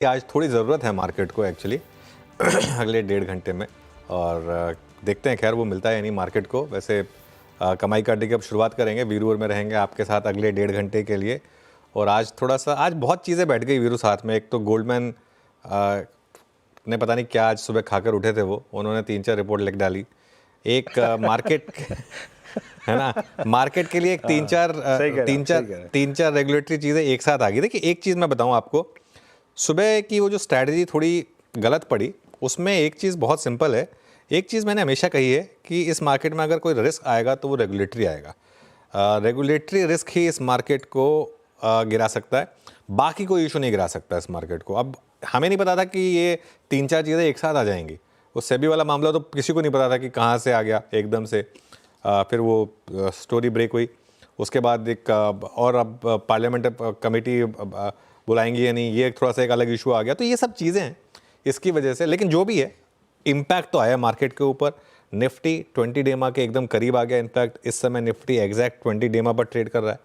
आज थोड़ी ज़रूरत है मार्केट को एक्चुअली अगले 1.5 घंटे में। और देखते हैं खैर वो मिलता है या नहीं मार्केट को। वैसे कमाई करने की अब शुरुआत करेंगे। वीरू और मैं रहेंगे आपके साथ अगले 1.5 घंटे के लिए। और आज आज बहुत चीज़ें बैठ गई वीरू साथ में। एक तो गोल्डमैन ने पता नहीं क्या आज सुबह खाकर उठे थे वो, उन्होंने 3-4 रिपोर्ट लिख डाली। एक मार्केट है ना, मार्केट के लिए एक तीन चार रेगुलेटरी चीज़ें एक साथ आ गई। देखिए एक चीज़ मैं बताऊं आपको, सुबह की वो जो स्ट्रैटेजी थोड़ी गलत पड़ी, उसमें एक चीज़ बहुत सिंपल है। एक चीज़ मैंने हमेशा कही है कि इस मार्केट में अगर कोई रिस्क आएगा तो वो रेगुलेटरी आएगा। रेगुलेटरी रिस्क ही इस मार्केट को गिरा सकता है, बाकी कोई इशू नहीं गिरा सकता इस मार्केट को। अब हमें नहीं पता था कि ये 3-4 चीज़ें एक साथ आ जाएंगी। वो सेबी वाला मामला तो किसी को नहीं पता था कि कहाँ से आ गया एकदम से। फिर वो स्टोरी ब्रेक हुई, उसके बाद एक और अब पार्लियामेंट कमेटी बुलाएंगी या नहीं, ये थोड़ा सा एक अलग इशू आ गया। तो ये सब चीज़ें हैं इसकी वजह से। लेकिन जो भी है, इम्पैक्ट तो आया मार्केट के ऊपर। निफ्टी 20 डेमा के एकदम करीब आ गया। इनफैक्ट इस समय निफ्टी एग्जैक्ट 20 डेमा पर ट्रेड कर रहा है।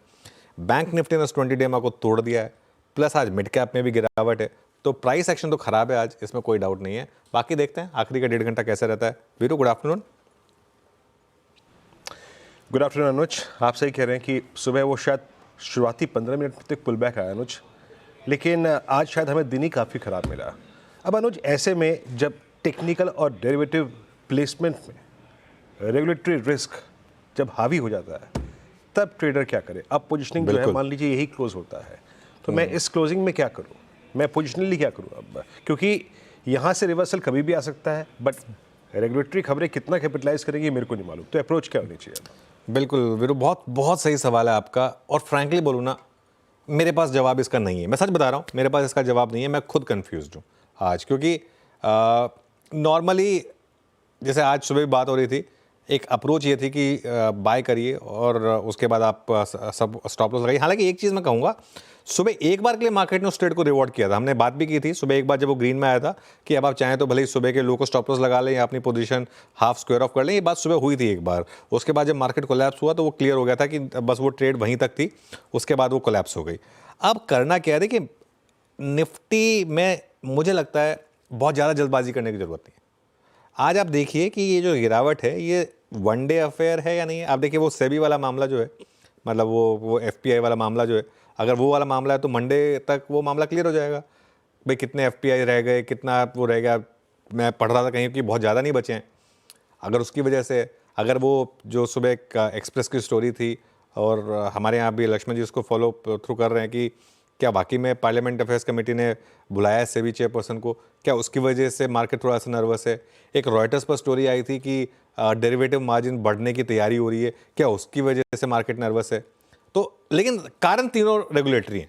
बैंक निफ्टी ने उस 20 डेमा को तोड़ दिया है। प्लस आज मिड कैप में भी गिरावट है। तो प्राइस एक्शन तो खराब है आज, इसमें कोई डाउट नहीं है। बाकी देखते हैं आखिरी का 1.5 घंटा कैसे रहता है। Veeru, good afternoon. Good afternoon Anuj. आप सही कह रहे हैं कि सुबह वो शायद शुरुआती 15 मिनट तक पुल बैक आया अनुज, लेकिन आज शायद हमें दिन ही काफ़ी ख़राब मिला। अब अनुज, ऐसे में जब टेक्निकल और डेरिवेटिव प्लेसमेंट में रेगुलेटरी रिस्क जब हावी हो जाता है, तब ट्रेडर क्या करे? अब पोजिशनिंग जो है, मान लीजिए यही क्लोज होता है, तो मैं इस क्लोजिंग में क्या करूँ? मैं पोजिशनली क्या करूँ अब? क्योंकि यहाँ से रिवर्सल कभी भी आ सकता है, बट रेगुलेटरी खबरें कितना कैपिटलाइज करेंगी मेरे को नहीं मालूम। तो अप्रोच क्या होनी चाहिए? बिल्कुल वीरू, बहुत बहुत सही सवाल है आपका। और फ्रैंकली बोलूँ ना, मेरे पास जवाब इसका नहीं है। मैं सच बता रहा हूँ, मेरे पास इसका जवाब नहीं है। मैं खुद कंफ्यूज्ड हूँ आज, क्योंकि नॉर्मली जैसे आज सुबह भी बात हो रही थी, एक अप्रोच ये थी कि बाय करिए और उसके बाद आप सब स्टॉप लॉस लगाइए। हालांकि एक चीज़ मैं कहूँगा, सुबह एक बार के लिए मार्केट ने उस ट्रेड को रिवॉर्ड किया था। हमने बात भी की थी सुबह एक बार जब वो ग्रीन में आया था कि अब आप चाहें तो भले ही सुबह के लो को स्टॉप लॉस लगा लें या अपनी पोजीशन हाफ स्क्वायर ऑफ कर लें। ये बात सुबह हुई थी एक बार। उसके बाद जब मार्केट कोलैप्स हुआ तो वो क्लियर हो गया था कि बस वो ट्रेड वहीं तक थी, उसके बाद वो कोलैप्स हो गई। अब करना क्या है? देखिए, निफ्टी में मुझे लगता है बहुत ज़्यादा जल्दबाजी करने की ज़रूरत नहीं है। आज आप देखिए कि ये जो गिरावट है, ये वन डे अफेयर है या नहीं है। आप देखिए वो सेबी वाला मामला जो है, मतलब वो एफपीआई वाला मामला जो है, अगर वो वाला मामला है तो मंडे तक वो मामला क्लियर हो जाएगा। भाई कितने एफपीआई रह गए, कितना वो रह गया, मैं पढ़ रहा था कहीं कि बहुत ज़्यादा नहीं बचे हैं। अगर उसकी वजह से, अगर वो जो सुबह एक एक्सप्रेस की स्टोरी थी, और हमारे यहाँ भी लक्ष्मण जी उसको फॉलो थ्रू कर रहे हैं कि क्या वाकई में पार्लियामेंट अफेयर्स कमेटी ने बुलाया है सेबी चेयरपर्सन को, क्या उसकी वजह से मार्केट थोड़ा सा नर्वस है। एक रॉयटर्स पर स्टोरी आई थी कि डेरिवेटिव मार्जिन बढ़ने की तैयारी हो रही है, क्या उसकी वजह से मार्केट नर्वस है। तो लेकिन कारण तीनों रेगुलेटरी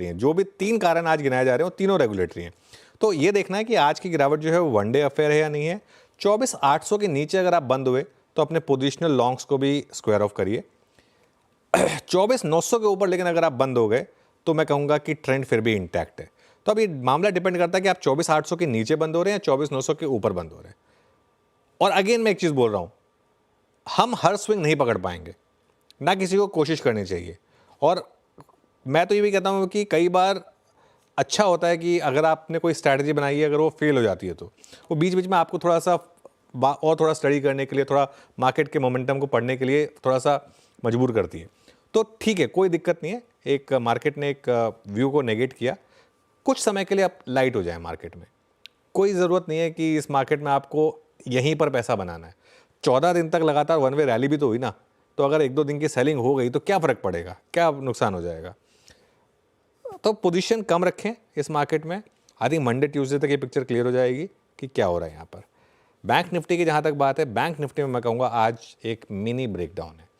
हैं। जो भी 3 कारण आज गिनाए जा रहे हैं वो तीनों रेगुलेटरी हैं। तो ये देखना है कि आज की गिरावट जो है वो वन डे अफेयर है या नहीं है। 24,800 के नीचे अगर आप बंद हुए तो अपने पोजिशनल लॉन्ग्स को भी स्क्वायर ऑफ करिए। 24,900 के ऊपर लेकिन अगर आप बंद हो गए तो मैं कहूँगा कि ट्रेंड फिर भी इंटैक्ट है। तो अब ये मामला डिपेंड करता है कि आप 24,800 के नीचे बंद हो रहे हैं या 24,900 के ऊपर बंद हो रहे हैं। और अगेन मैं एक चीज़ बोल रहा हूँ, हम हर स्विंग नहीं पकड़ पाएंगे, ना किसी को कोशिश करनी चाहिए। और मैं तो ये भी कहता हूँ कि कई बार अच्छा होता है कि अगर आपने कोई स्ट्रैटेजी बनाई है, अगर वो फेल हो जाती है तो वो बीच बीच में आपको थोड़ा सा और थोड़ा स्टडी करने के लिए, थोड़ा मार्केट के मोमेंटम को पढ़ने के लिए थोड़ा सा मजबूर करती है। तो ठीक है, कोई दिक्कत नहीं है। एक मार्केट ने एक व्यू को नेगेट किया, कुछ समय के लिए आप लाइट हो जाए मार्केट में। कोई ज़रूरत नहीं है कि इस मार्केट में आपको यहीं पर पैसा बनाना है। 14 दिन तक लगातार वन वे रैली भी तो हुई ना। तो अगर 1-2 दिन की सेलिंग हो गई तो क्या फ़र्क पड़ेगा, क्या नुकसान हो जाएगा। तो पोजीशन कम रखें इस मार्केट में। आई थिंक मंडे ट्यूसडे तक ये पिक्चर क्लियर हो जाएगी कि क्या हो रहा है यहाँ पर। बैंक निफ्टी की जहाँ तक बात है, बैंक निफ्टी में मैं कहूँगा आज एक मिनी ब्रेकडाउन है।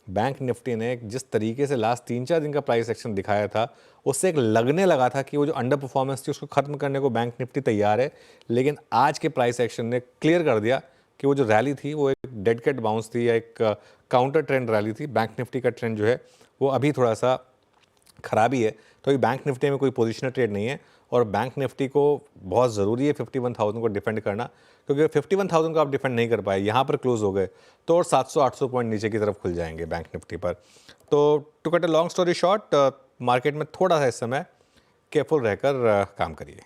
बैंक निफ्टी ने जिस तरीके से लास्ट 3-4 दिन का प्राइस एक्शन दिखाया था, उससे एक लगने लगा था कि वो जो अंडर परफॉर्मेंस थी उसको खत्म करने को बैंक निफ्टी तैयार है। लेकिन आज के प्राइस एक्शन ने क्लियर कर दिया कि वो जो रैली थी वो एक डेड कैट बाउंस थी या एक काउंटर ट्रेंड रैली थी। बैंक निफ्टी का ट्रेंड जो है वो अभी थोड़ा सा खराबी है। तो ये बैंक निफ्टी में कोई पोजिशनल ट्रेड नहीं है। और बैंक निफ्टी को बहुत ज़रूरी है 51,000 को डिफेंड करना, क्योंकि 51,000 को आप डिफेंड नहीं कर पाए, यहाँ पर क्लोज हो गए तो और 700-800 पॉइंट नीचे की तरफ खुल जाएंगे बैंक निफ्टी पर। तो to cut a long story short, market में थोड़ा सा इस समय केयरफुल रहकर काम करिए।